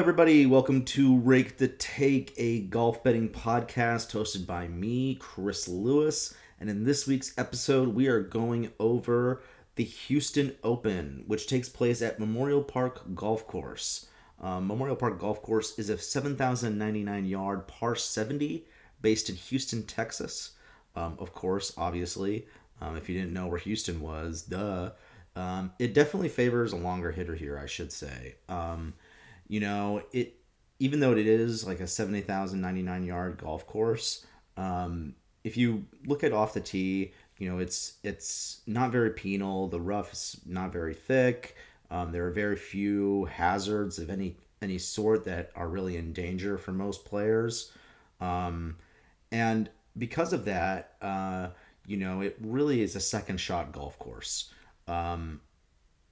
everybody. Welcome to Rake the Take, a golf betting podcast hosted by me, Chris Lewis. And in this week's episode, we are going over the Houston Open, which takes place at Memorial Park Golf Course. Memorial Park Golf Course is a 7,099 yard par 70 based in Houston, Texas. Of course, obviously, if you didn't know where Houston was, duh. It definitely favors a longer hitter here, I should say. It even though it is like a 70,099 yard golf course, if you look at off the tee, it's not very penal. The rough is not very thick. There are very few hazards of any sort that are really in danger for most players, and because of that, it really is a second shot golf course.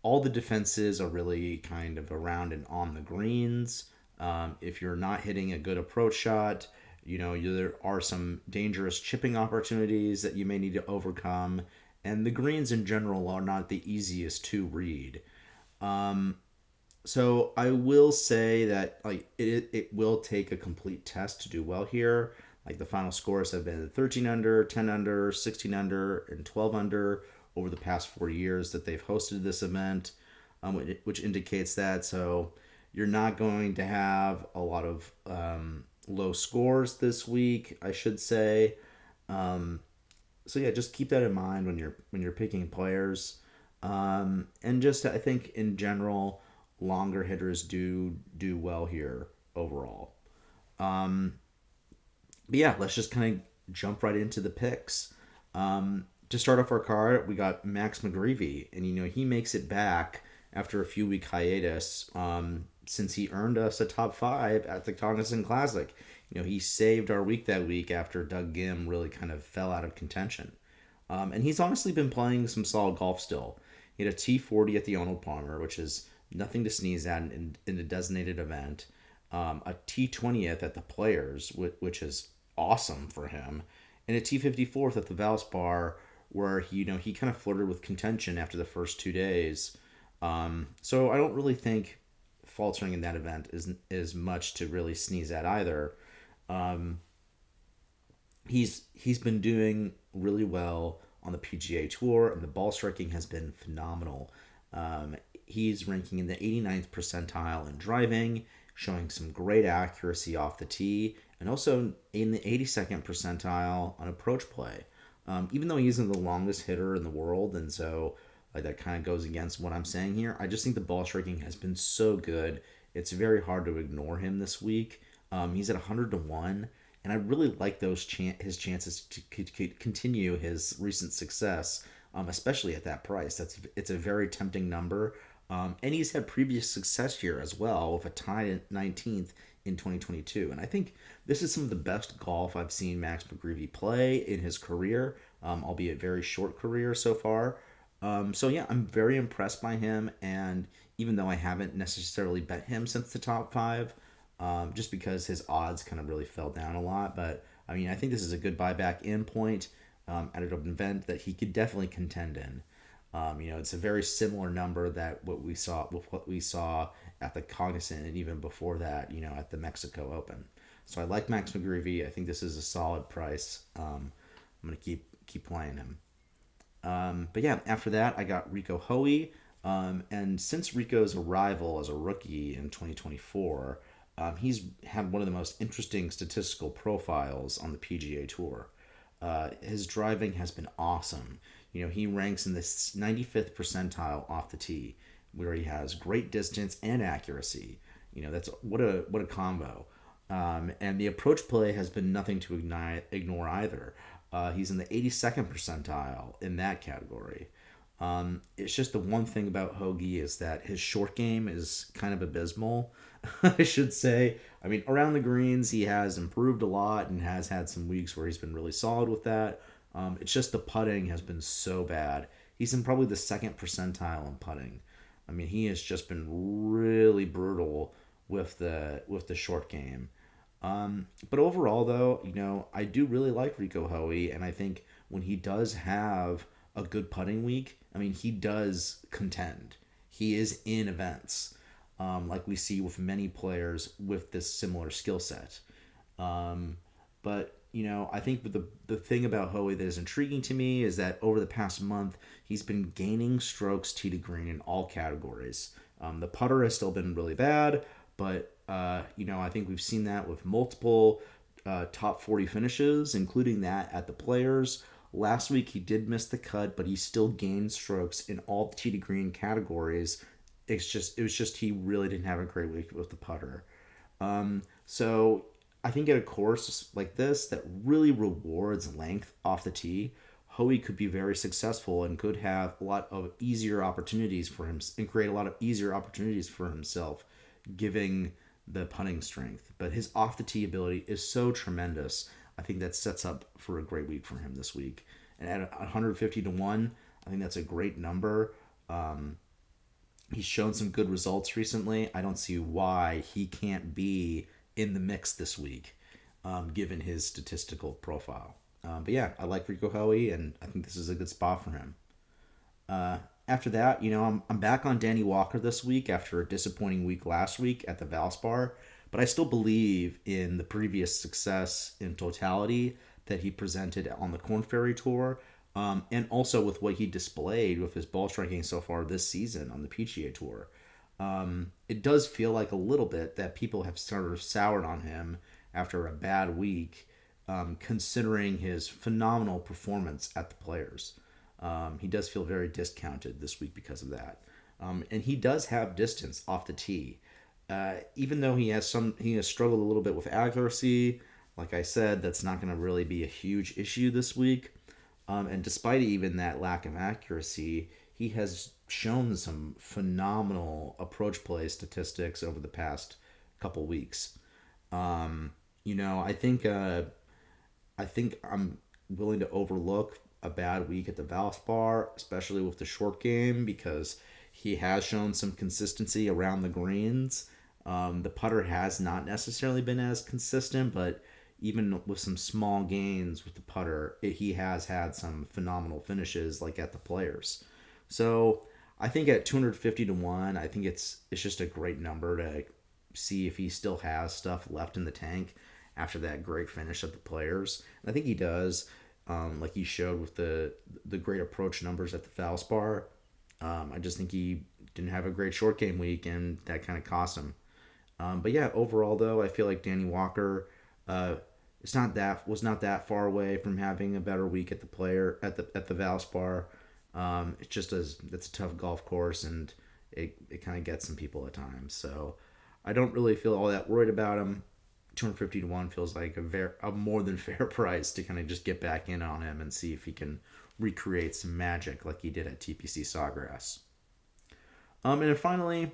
All the defenses are really kind of around and on the greens. If you're not hitting a good approach shot, there are some dangerous chipping opportunities that you may need to overcome. And the greens in general are not the easiest to read. So I will say that it will take a complete test to do well here. Like the final scores have been 13 under, 10 under, 16 under, and 12 under over the past 4 years that they've hosted this event, which indicates that. So you're not going to have a lot of low scores this week, I should say. So yeah, just keep that in mind when you're picking players. And just I think in general, longer hitters do well here overall. But yeah, let's just kind of jump right into the picks. To start off our card, we got Max McGreevy, and he makes it back after a few week hiatus, since he earned us a top 5 at the Cognizant Classic. He saved our week that week after Doug Ghim really kind of fell out of contention. And he's honestly been playing some solid golf still. He had a T40 at the Arnold Palmer, which is nothing to sneeze at in a designated event. A T20th at the Players, which is awesome for him, and a T54th at the Valspar, where he kind of flirted with contention after the first 2 days. So I don't really think faltering in that event is much to really sneeze at either. He's been doing really well on the PGA Tour, and the ball striking has been phenomenal. He's ranking in the 89th percentile in driving, showing some great accuracy off the tee, and also in the 82nd percentile on approach play. Even though he isn't the longest hitter in the world, and so that kind of goes against what I'm saying here, I just think the ball striking has been so good. It's very hard to ignore him this week. He's at 100-1, and I really like his chances to continue his recent success, especially at that price. It's a very tempting number. And he's had previous success here as well, with a tie at 19th in 2022. And I think this is some of the best golf I've seen Max McGreevy play in his career, albeit very short career so far. So yeah, I'm very impressed by him. And even though I haven't necessarily bet him since the top 5, just because his odds kind of really fell down a lot. But I mean, I think this is a good buyback in point at an event that he could definitely contend in. It's a very similar number that what we saw at the Cognizant, and even before that, at the Mexico Open. So I like Max McGreevy. I think this is a solid price. I'm gonna keep playing him. But yeah, after that, I got Rico Hoey. And since Rico's arrival as a rookie in 2024, he's had one of the most interesting statistical profiles on the PGA Tour. His driving has been awesome. He ranks in the 95th percentile off the tee, where he has great distance and accuracy. That's what a combo. And the approach play has been nothing to ignore either. He's in the 82nd percentile in that category. It's just the one thing about Hoagie is that his short game is kind of abysmal, I should say. I mean, around the greens, he has improved a lot and has had some weeks where he's been really solid with that. It's just the putting has been so bad. He's in probably the 2nd percentile in putting. I mean, he has just been really brutal with the short game. But overall, though, I do really like Rico Hoey, and I think when he does have a good putting week, I mean, he does contend. He is in events. like we see with many players with this similar skill set. Um, but I think the thing about Hoey that is intriguing to me is that over the past month, he's been gaining strokes tee to green in all categories. The putter has still been really bad, but I think we've seen that with multiple top 40 finishes, including that at the Players. Last week he did miss the cut, but he still gained strokes in all the tee to green categories. It was just he really didn't have a great week with the putter. So I think at a course like this that really rewards length off the tee, Hoey could be very successful and could have a lot of easier opportunities for him and create a lot of easier opportunities for himself, giving the putting strength. But his off the tee ability is so tremendous. I think that sets up for a great week for him this week. And at 150 to 1, I think that's a great number. He's shown some good results recently. I don't see why he can't be in the mix this week, given his statistical profile. But yeah, I like Rico Hoey, and I think this is a good spot for him. After that, I'm back on Danny Walker this week after a disappointing week last week at the Valspar, but I still believe in the previous success in totality that he presented on the Corn Ferry Tour, and also with what he displayed with his ball striking so far this season on the PGA Tour. It does feel like a little bit that people have sort of soured on him after a bad week, considering his phenomenal performance at the Players. He does feel very discounted this week because of that. And he does have distance off the tee. Even though he has struggled a little bit with accuracy. Like I said, that's not going to really be a huge issue this week. And despite even that lack of accuracy, he has shown some phenomenal approach play statistics over the past couple weeks. Um, I think I'm willing to overlook a bad week at the Valspar, especially with the short game, because he has shown some consistency around the greens. The putter has not necessarily been as consistent, but even with some small gains with the putter, he has had some phenomenal finishes, like at the Players. So I think at 250 to 1, I think it's just a great number to see if he still has stuff left in the tank after that great finish at the Players. And I think he does, like he showed with the great approach numbers at the Valspar. I just think he didn't have a great short game week, and that kind of cost him. But yeah, overall though, I feel like Danny Walker, uh, was not that far away from having a better week at the Valspar. It's a tough golf course, and it kind of gets some people at times. So I don't really feel all that worried about him. 250 to 1 feels like a more than fair price to kind of just get back in on him and see if he can recreate some magic like he did at TPC Sawgrass. And then finally,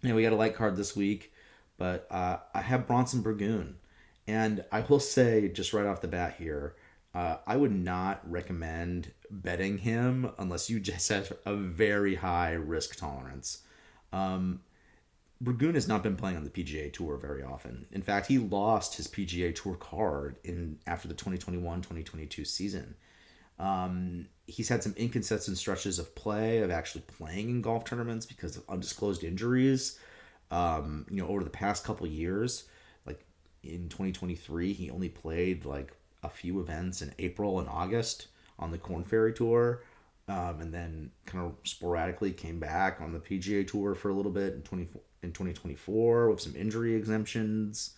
we got a light card this week, but I have Bronson Burgoon. And I will say, just right off the bat here, I would not recommend betting him unless you just have a very high risk tolerance. Um, Burgoon has not been playing on the PGA Tour very often. In fact, he lost his PGA Tour card in after the 2021-2022 season. He's had some inconsistent stretches of play of actually playing in golf tournaments because of undisclosed injuries. Over the past couple years, like in 2023, he only played like a few events in April and August on the Corn Ferry Tour, and then kind of sporadically came back on the PGA Tour for a little bit in 2024 with some injury exemptions.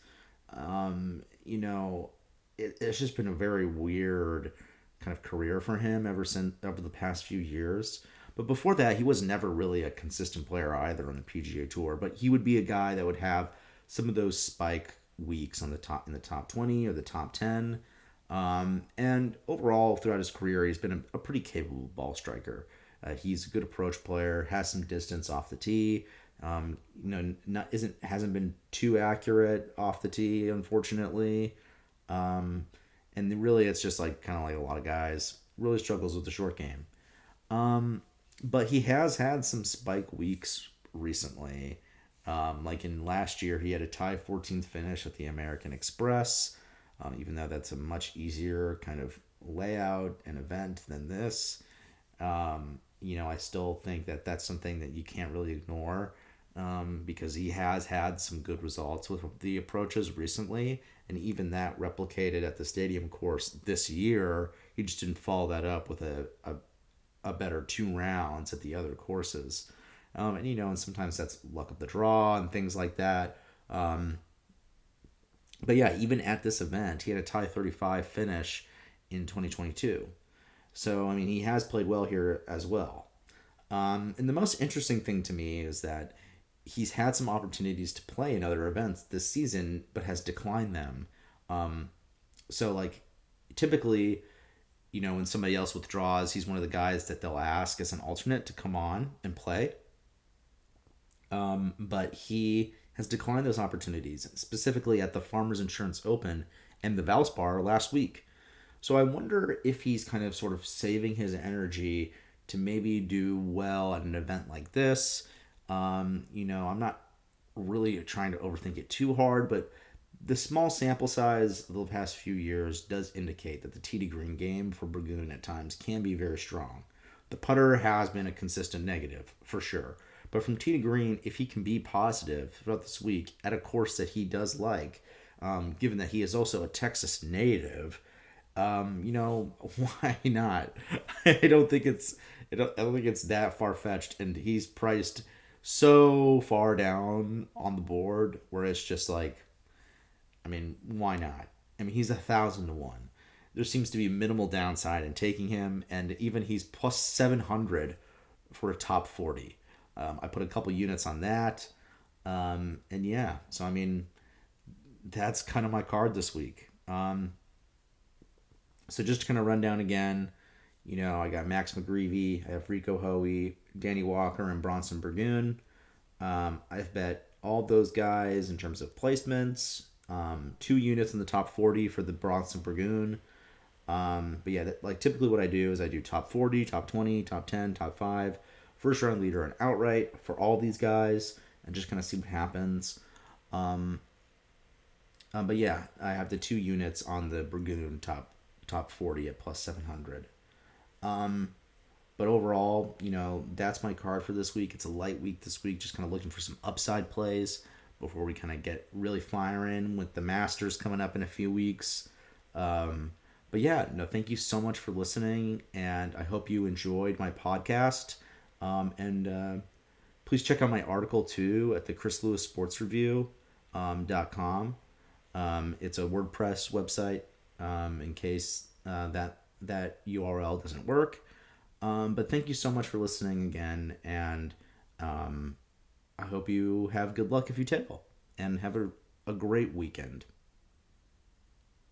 It's just been a very weird kind of career for him ever since over the past few years. But before that, he was never really a consistent player either on the PGA Tour. But he would be a guy that would have some of those spike weeks on the top in the top 20 or the top 10. And overall, throughout his career, he's been a pretty capable ball striker. He's a good approach player, has some distance off the tee. Not isn't hasn't been too accurate off the tee, unfortunately. Um, and really, it's just like kind of like a lot of guys really struggles with the short game. Um, but he has had some spike weeks recently. Like in last year, he had a tie 14th finish at the American Express, even though that's a much easier kind of layout and event than this. I still think that that's something that you can't really ignore. because he has had some good results with the approaches recently, and even that replicated at the stadium course this year. He just didn't follow that up with a better 2 rounds at the other courses. And and sometimes that's luck of the draw and things like that. But yeah, even at this event, he had a tie 35 finish in 2022. So, I mean, he has played well here as well. And the most interesting thing to me is that he's had some opportunities to play in other events this season, but has declined them. So, like, typically, when somebody else withdraws, he's one of the guys that they'll ask as an alternate to come on and play. But he has declined those opportunities, specifically at the Farmers Insurance Open and the Valspar last week. So I wonder if he's kind of sort of saving his energy to maybe do well at an event like this. I'm not really trying to overthink it too hard, but the small sample size of the past few years does indicate that the tee to green game for Burgoon at times can be very strong. The putter has been a consistent negative, for sure. But from tee to green, if he can be positive throughout this week at a course that he does like, given that he is also a Texas native, why not? I don't think it's I don't think it's that far fetched, and he's priced so far down on the board where it's just like, I mean, why not? I mean, he's 1,000 to 1. There seems to be minimal downside in taking him, and even he's plus 700 for a top 40. I put a couple units on that, and yeah, so I mean, that's kind of my card this week. So just to kind of run down again, I got Max McGreevy, I have Rico Hoey, Danny Walker, and Bronson Burgoon. I've bet all those guys in terms of placements. 2 units in the top 40 for the Bronson Burgoon. But yeah, like typically what I do is I do top 40, top 20, top 10, top 5, first round leader, and outright for all these guys, and just kind of see what happens. But yeah, I have the 2 units on the Burgoon top 40 at plus 700. But overall, that's my card for this week. It's a light week this week, just kind of looking for some upside plays before we kind of get really firing with the Masters coming up in a few weeks. But yeah, no, thank you so much for listening, and I hope you enjoyed my podcast. And please check out my article too at the Chris Lewis Sports Review .com. It's a WordPress website in case that URL doesn't work. But thank you so much for listening again, and I hope you have good luck if you tail, and have a great weekend.